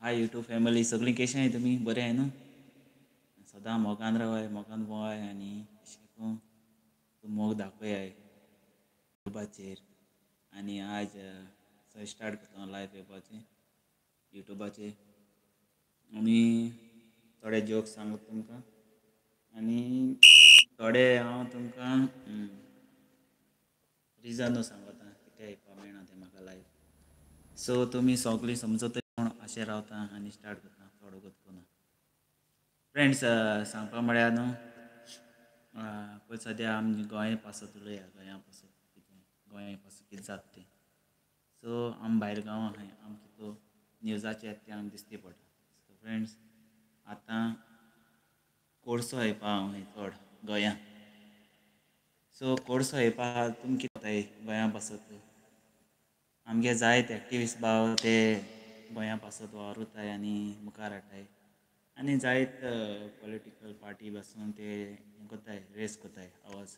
Hi YouTube family सगळीं कशी आहे तुमी बरे आहे न्हू सदां मोगान रावाय मोगान भोंवाय आनी अशें करून मोग दाखोयाय युट्यूबाचेर आनी आज स्टार्ट करता लायव्ह येवपाचें युट्यूबाचेर आनी थोडे जोक्स सांगता तुमकां आनी थोडे हांव तुमकां रिजनू सांगता कित्याक येवपा मेळना तें म्हाका लायव्ह सो तुमी सगळीं समजता कोण अशें रावता आनी स्टार्ट करता थोडो करून फ्रेंड्स सांगपा म्हळ्यार न्हू पळय सद्या आमी गोंया पासत उलया गोंया पासत कितें गोंया पासत कितें जाता तें सो आमी भायर गांवां आहाय आमकां तो न्यूजाचेर तें आमकां दिसती पडटा सो फ्रेंड्स आतां कोर्सो येवपा हांव चड गोंयां सो कोर्सो येवपा तुमी कितें कोताय गोंया पासत आमगे जायते एक्टिविस्ट भाव ते गोंया पासत वावुरताय आनी मुखार हाडटाय आनी जायत पॉलिटिकल पार्टी बसून ते कोत्ताय रेस कोत्ताय आवाज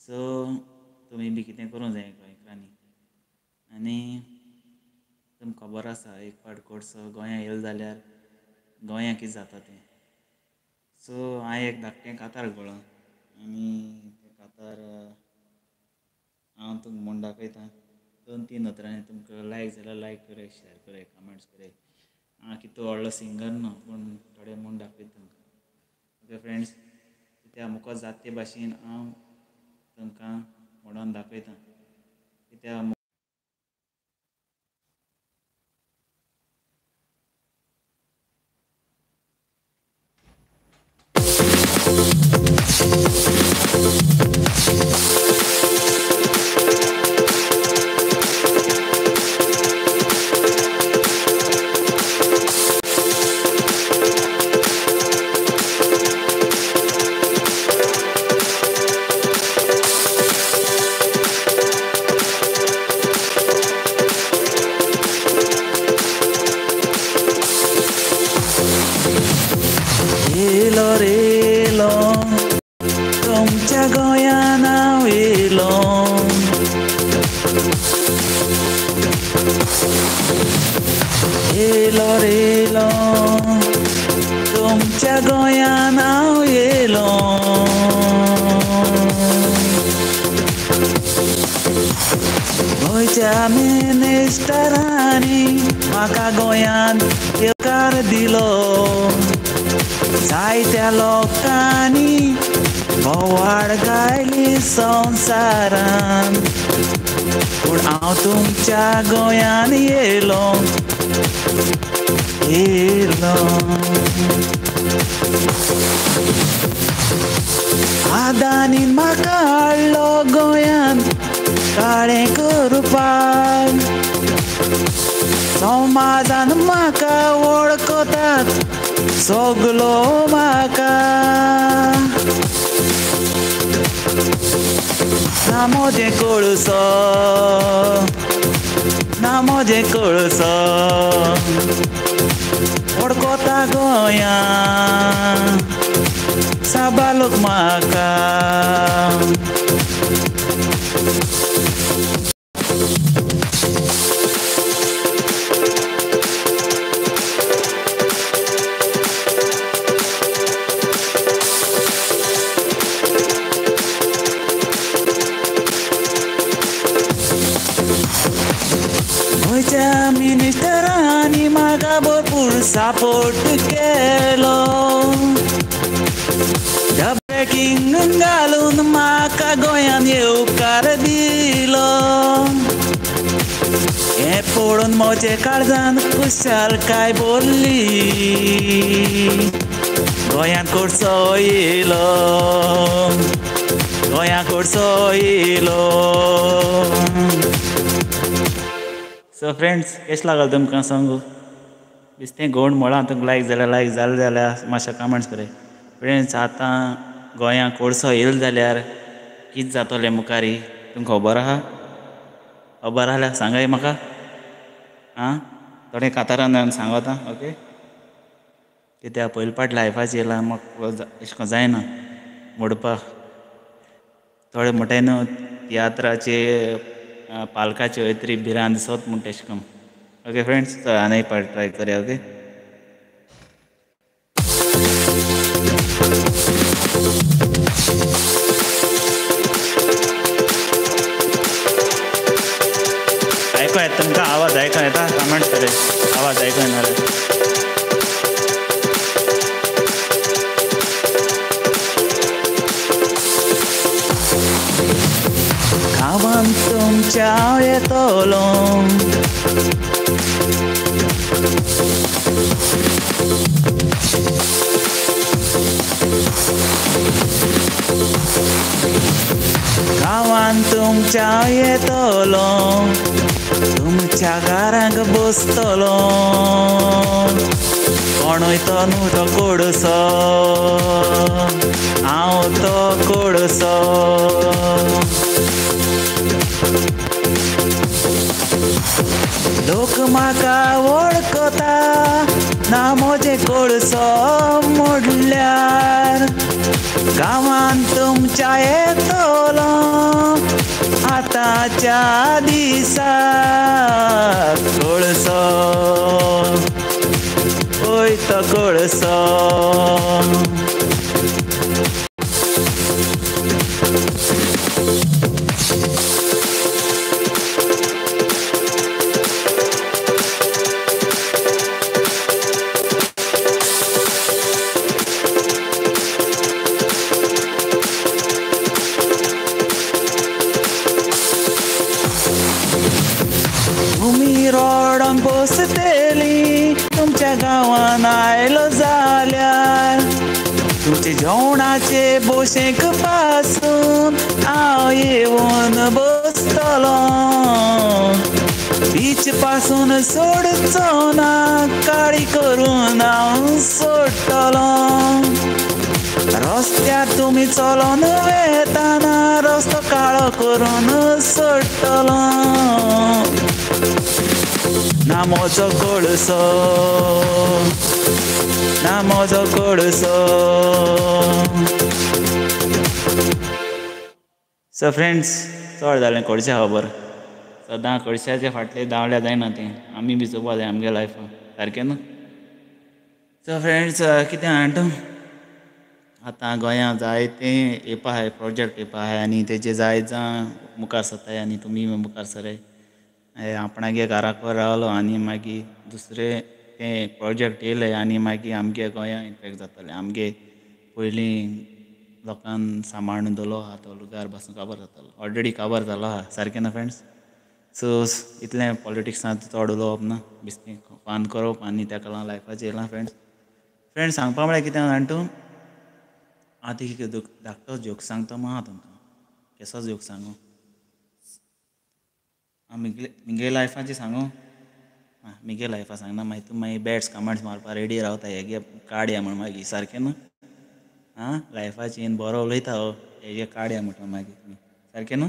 सो तुमी बी कितें करूं जाय गोंयकारांनी आनी तुमकां खबर आसा एक फावट कोर्सो गोंया येयलो जाल्यार गोंया कितें जाता तें सो हांवें एक धाकटें कातार गळोवन आनी तें कातार हांव तुमकां म्हूण दाखयतां 2-3 उतरांनी तुमकां लायक जाल्यार लायक कराय शेअर कराय कमेंट्स कराय हांव कितू व्हडलो सिंगर न्हू पूण थोडें म्हूण दाखयता तुमकां ओके फ्रेंड्स कित्याक मुको जाता ते भाशेन हांव तुमकां म्हणून दाखयतां कित्याक येलो रेलो तुमच्या गोंयान हांव येयलो येलो रेलो तुमच्या गोंयान हांव येयलो गोंयच्या मिनिस्टरांनी म्हाका गोंयान येवकार दिलो जायत्या लोकांनी बोवाळ घायली संवसारान पूण हांव तुमच्या गोंयान येयलो आदानीन म्हाका हाडलो गोंयान काळें करपाक समाजान म्हाका वळखतात सगलो म्हाका ना म्हजें कळसो ना म्हजें कळसो वळखता गोंया साबा लोक म्हाका गोंयच्या मिनिस्टरांनी म्हाका भरपूर सपोर्ट केलो डबेकींग घालून म्हाका गोंयान येवकार दिलो हें पळोवन म्हजे काळजान खुशालकाय भरली गोंयान कोर्सो येयलो गोंया कोर्सो येयलो सो फ्रेंड्स कशें लागलें तुमकां सांगू बेश्टें गोड म्हळां तुमकां लायक जाल्यार मातशें कमेंट्स कराय फ्रेंड्स आतां गोंया कोर्सो येयलो जाल्यार कितें जातलें मुखारी तुमकां खबर आहा खबर आसल्यार सांगाय म्हाका आं थोडें कातारान सांगता ओके कित्याक पयले पाट लायफाचेर येयलां म्हाका अशें करून जायना मोडपाक थोडे म्हणटाय न्हू तियात्राचे पालकाचे वयतरी भिरांत दिसत म्हूण तेशें करून ओके फ्रेंड्स, तो आना ही पार्ट ट्राई करें. ओके. ऐकू येत तुमका आवाज ऐकू येता? कमेंट करे आवाज ऐकू येणार आहे. गावान तुमच्या येतलो गावान तुमच्या येतलो तुमच्या घरांक बसतलो कोणूय तो न्हू तो कोडसो हांव तो कोडसो लोक म्हाका वळखता ना म्हजे कोडसो म्हणल्यार गांवांत तुमच्या येतलो आतांच्या दिसाक कोळसो ओय तो कोळसो. तुम्ही रोडान बसतेली तुमच्या गांवान आयलो जाल्यार तुमचे जेवणाचे बोशेक पासून हांव येवन बसतलो बीच पासून सोडचो ना काळी करून हांव सोडटलो रस्त्यार तुम्ही चलोन वेताना रस्तो काळो करून सोडटलो ना म्हजो कोळसो ना म्हजो कोळसो. सो फ्रेंड्स, चड जालें कोळशा खबर. सदां कोळशाचे फाटले धांवल्या जायना तें आमी बी चोवपा जाय आमगे लायफान, सारकें न्हू. सो फ्रेंड्स, कितें आंट आतां गोंयांत जायते येवपा आहाय प्रोजेक्ट येवपा आहाय आनी तेजे जायत जावं मुखार सरताय आनी तुमी मुखार सराय. आपणागे घराक रावलो आनी मागीर दुसरे ते प्रोजेक्ट येयले आनी मागीर आमगे गोंयां इम्पॅक्ट जातले. आमगे पयलीं लोकांन सांबाळून दवरलो आहा तो लुगार पासून काबार जातालो, ऑलरेडी काबार जालो आहा, सारकें ना फ्रेंड्स. सो इतलें पॉलिटिक्सांत चड उलोवप ना, बिस्ती पान करप आनी तेका लागून लायफाचें येयलां फ्रेंड्स. फ्रेंड्स, सांगपा म्हळ्यार कितें जाण तूं आतां एक धाकटो जोक सांगता आहा तुमकां. केसो जोक सांगू? म्हगे लायफाचें सांगू? म्हगे लायफा सांगना मागीर तूं मागीर बॅड्स कमेंट्स मारपा रेडी रावता हेगे काडया म्हण मागीर, सारकें न्हू. लायफाचेर बरो उलयता हो हेगे काडया म्हणटा मागीर तुमी, सारकें न्हू.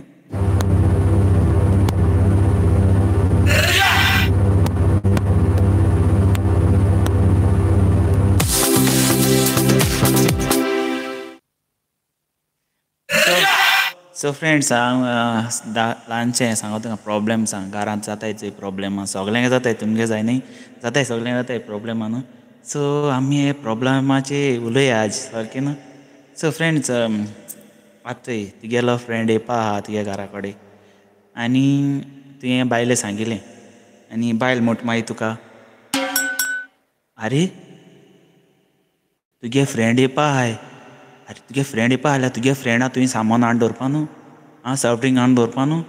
सो फ्रेंड्स, हांव ल्हानशें सांगो तुका प्रॉब्लेम सांग. घरांत जाताय चोय प्रॉब्लेमां, सगळ्यांक जाताय, तुमगे जाय न्ही, जाताय सगळ्यांक जाताय प्रॉब्लेमां न्हू. सो आमी हे प्रॉब्लेमाचेर उलया आज, सारकें न्हू. सो फ्रेंड्स, आतां चोय तुगेलो फ्रेंड येवपा आहा तुगे घरा कडेन आनी तुवें बायलें सांगिल्लें आनी बायल म्हणटा मागीर तुका, आरे तुगे फ्रेंड येवपा आहाय, अरे तुगे फ्रेंड येवपा आसल्यार तुगे फ्रेंडा तुवें सामान हाडून दवरपा न्हू, सॉफ्ट ड्रिंक हाडून दवरपा न्हू,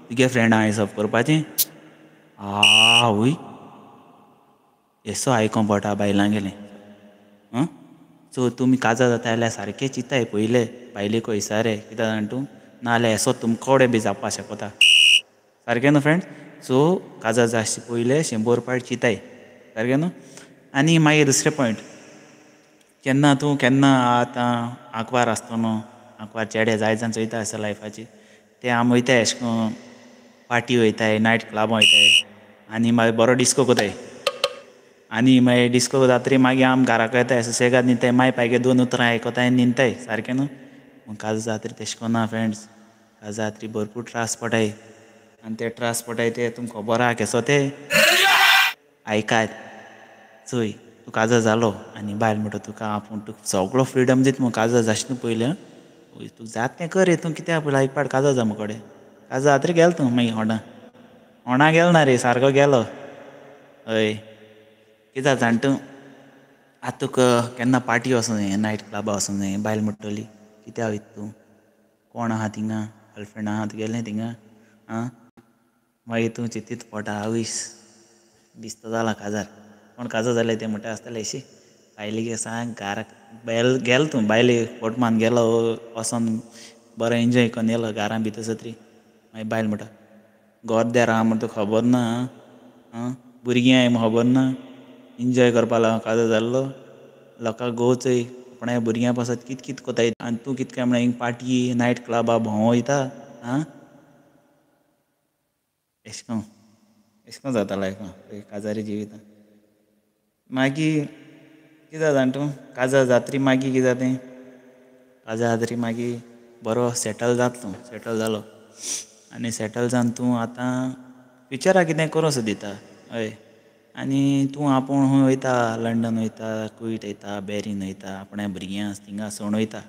तुगे फ्रेंडा हिसप करपाचें. आवय एसो आयकों पडटा बायलांगेलें. सो तुमी काजार जाता जाल्यार सारकें चिंताय पयलें बायलेको विचारे, कित्याक जाण तूं, नाजाल्यार एसो तुमकोडे बी जावपा शकता, सारकें न्हू फ्रेंड. सो काजार जायचे पयलें 100 पाट चिंताय, सारकें न्हू. आनी मागीर दुसरें पॉयंट, केन्ना आतां आंकवार आसता न्हू, आंकवार चेडे जायत जाण चोयता आसता लायफाची, ते आमी वयताय अशें करून पार्टी वयताय, नायट क्लबां वयताय आनी मागीर बरो डिस्को कोताय आनी मागीर डिस्को जातरी मागीर आमी घराको येताय सुसेगाद न्हिदताय, मागीर पायगे 2 उतरां आयकोताय आनी न्हिदताय, सारकें न्हू. पूण काजू जात्री तेशें कोन्ना फ्रेंड्स. काजू जात्री भरपूर त्रास पडटाय आनी ते त्रास पडटाय ते तुमकां खबर आहा केसो ते. ऐकात चोय तूं काजर जालो आनी बायल म्हणटा तुका आपूण तुका सगळो फ्रिडम दिता मग काजर जाश न्हू पयलें तूं जात तें कर रे तूं कित्याक पयलें आयकपाक काजर जा मुगो कडेन काजर जातरी गेलो तूं मागीर होंडा गेलो ना रे सारको गेलो हय कित्याक जाण तूं आतां तुका केन्ना पार्टी वचूं जाय नायट क्लबा वचूं जाय बायल म्हणटली कित्याक वयता तूं कोण आहा थिंगा गर्लफ्रेंड आहा तुगेलें थिंगा आं मागीर तूं चिंतीत पोटा आवयस दिसता जाला काजार कोण काजर जालें तें म्हणटा आसतलें शी बायलेक सांग घाराक बायल गेलो तूं बायले पोट मान गेलो वोसोन बरो एन्जॉय कोन्न येयलो घारां भितर सत्री मागीर बायल म्हणटा गोद्यार आहा म्हूण तुका खबर ना आं भुरगीं हाय म्हूण खबर ना एन्जॉय करपा लागून काजर जाल्लो लोकांक घोवचोय आपणा भुरग्यां पासत कित कित कोताय आनी तूं कित काय म्हण हिंग पार्टी नायट क्लबा भोंवो वयता आं एशकोन्न जाता लायफान काजारी जिवितान मागीर कितें जाण तूं काजार जातरी मागीर कितें जातें काजार जातरी मागीर बरो सेटल जाता तूं सेटल जालो आनी सेटल जावन तूं आतां फ्युचराक कितें करूं सोदिता हय आनी तूं आपूण हूंय वयता लंडन वयता कुयट वयता बॅरीन वयता आपणा भुरग्यां थिंगा सोण वयता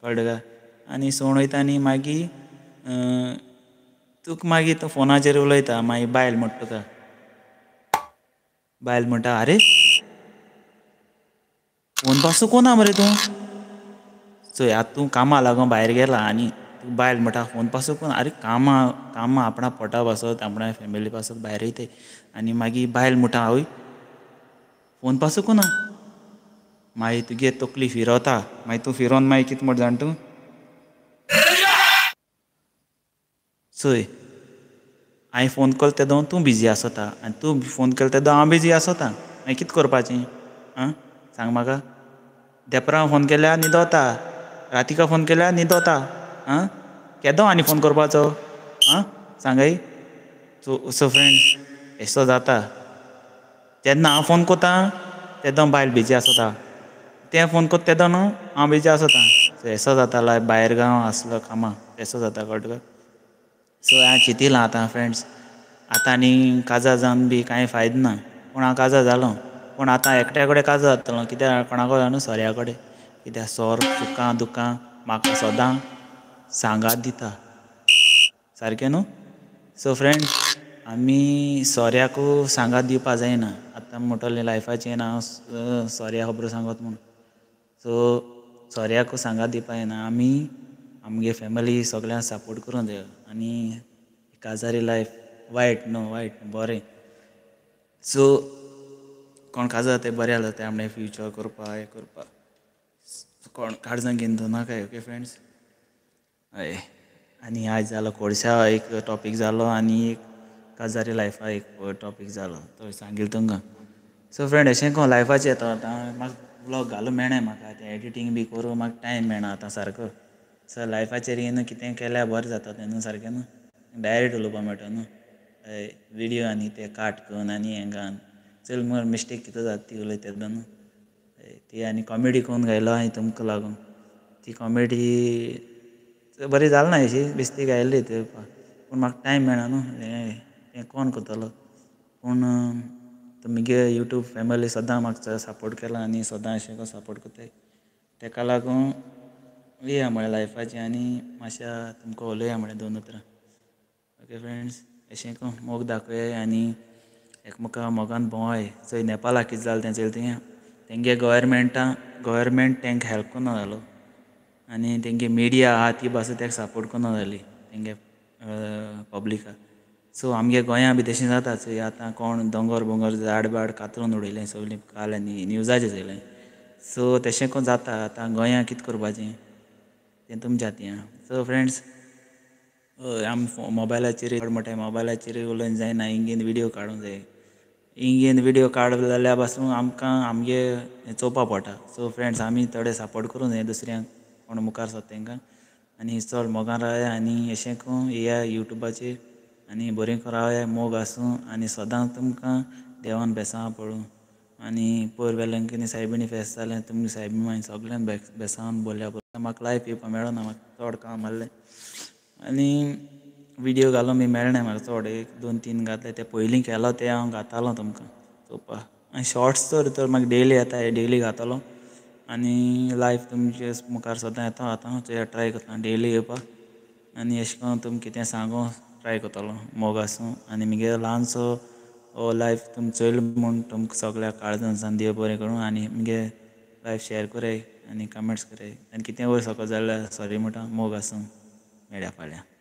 कळ्ळें तुका आनी सोण वयता आनी मागीर तुका मागीर तो फोनाचेर उलयता मागीर बायल म्हणटा तुका बायल म्हणटा आरे फोन पासूं कोना मरे तूं चोय आतां तूं कामा लागून भायर गेला आनी बायल म्हणटा फोन पासूं कोना आरे कामा आपणा पोटा पासत आपणा फॅमिली पासत भायर वयताय आनी मागीर बायल म्हणटा आवय फोन पासूं कोना मागीर तुगे तकली फिरोता मागीर तूं फिरोन मागीर कितें म्हूण जाण तूं चोय हांवें फोन केलो तेदो तूं बिजी आसता आनी तूं फोन केलो तेदो हांव बिजी आसता मागीर कितें करपाचें आं सांग म्हाका देपरां फोन केल्यार न्हिदोता रातिका फोन केल्यार न्हिदोता आं केदो आनी फोन करपाचो आं सांगय सो फ्रेंड एसो जाता जेन्ना हांव फोन कोत्ता तेदो बायल बिजी आसता तें फोन कोत्ता तेदो न्हू हांव बिजी आसता सो एसो जाता लायफ भायर गांव आसलो कामा एसो जाता कळ्ळें तुका सो हांवें चिंतिलां आतां फ्रेंड्स आतां आनी काजार जावन बी कांय फायदो ना पूण हांव काजार जालो पूण आतां एकट्या कडेन काजार जातलो कित्याक कोणाको जाणा सोऱ्या कडेन कित्याक सोर सुखां दुखां म्हाका सदां सांगात दिता सारकें न्हू सो फ्रेंड्स आमी सोऱ्याकू सांगात दिवपा जायना आतां म्हणटलें लायफाचें हांव सोऱ्या खबरो सांगोत म्हूण सो सोऱ्याकू सांगात दिवपा जायना आमी आमगे फॅमिली सगळ्यांक सपोर्ट करूं जायो आनी काजारी लायफ वायट न्हू वायट बरें सो कोण काजार जाताय बरें जाता आपणें फ्युचर करपा हें करपा कोण काळजां घेवन दवरनाकाय ओके फ्रेंड्स हय आनी आयज जालो कोळशा एक टॉपीक जालो आनी एक काजारी लायफा एक टॉपीक जालो तो सांगिल्लो तुमकां सो फ्रेंड अशें कोन्न लायफाचें येता आतां म्हाका ब्लॉग घालूं मेळना म्हाका तें एडिटींग बी करूं म्हाका टायम मेळना आतां सारको सो लायफाचेर येयन कितें केल्यार बरें जाता तें न्हू सारकें न्हू डायरेक्ट उलोवपा मेळटा न्हू हय विडियो आनी ते काट करून आनी हें घालन चल मर मिस्टेक कितें जाता ती उलयता तेदो न्हू ती आनी कॉमेडी कोन्न घायलो हांवें तुमकां लागून ती कॉमेडी बरी जाल ना अशी बेश्टी घायल्ली पूण म्हाका टायम मेळना न्हू तें कोण कोत्तलो पूण तुमगे यूट्यूब फॅमिली सदां म्हाका सपोर्ट केला आनी सदां अशें को सपोर्ट कोत्ताय तेका लागून या म्हळ्यार लायफाचें आनी मातशा तुमकां उलोवया म्हळ्यार दोन उतरां ओके फ्रेंड्स अशें को मोग दाखोवया आनी एकमुका मोगान भोंवय चोय नेपालाक कितें जालें तें चोयल तेंगे गोवोरमेंट तेंकां हेल्प कोन्ना जालो आनी तेंगे मिडिया आहा ती पासून तेका सपोर्ट कोन्ना जाली तेंगे पब्लिकाक सो आमगे गोंया बी तशें जाता चोय आतां कोण दोंगर बोंगर झाड बाड कातरून उडयलें सगळें काल आनी न्युजाचेर चोयलें सो तशें कोन्न जाता आतां गोंया कितें करपाचें तें तुमच्या हातीन आहा सो फ्रेंड्स हय आमी मोबायलाचेर मोठ्या मोबायलाचेर उलोवन जायना हिंगेन विडियो काडूंक जाय हिंगेन विडियो काडप जाल्यार पासून आमकां आमगे चोवपा पडटा सो फ्रेंड्स आमी थोडे सपोर्ट करूं जाय दुसऱ्यांक कोण मुखार सरता तेंकां आनी चड मोगान रावया आनी अशें करून येया यूट्यूबाचेर आनी बरें को रावया मोग आसूं आनी सदां तुमकां देवान बेसांव पडूं आनी पयर वेलेंकनी सायबिणी फेस्त जालें तुमगे सायबीण मागीर सगळ्यांक बेसांवन बोल्या म्हाका लायफ येवपा मेळोना म्हाका चड काम आहलें आनी विडियो घालूंक बी मेळनाय म्हाका चड एक 2-3 घातले ते पयलीं केलो ते हांव घातालों तुमकां चोवपा आनी शॉर्ट्स तर म्हाका डेली येता डेली घातलो आनी लायफ तुमचे मुखार सदां येता आतां ट्राय करता डेली येवपाक आनी अशें करून तुमकां कितें सांगूं ट्राय करतलो मोग आसूं आनी म्हगे ल्हानसो लायफ तुमी चोयल म्हूण तुमकां सगळ्याक काळजान देव बरें करूं आनी म्हगे लायफ शेअर कोराय आनी कमेंट्स कोराय आनी कितें वयर सकयल जाल्यार सॉरी म्हणटा मोग आसूं मेळ्या फाल्यां.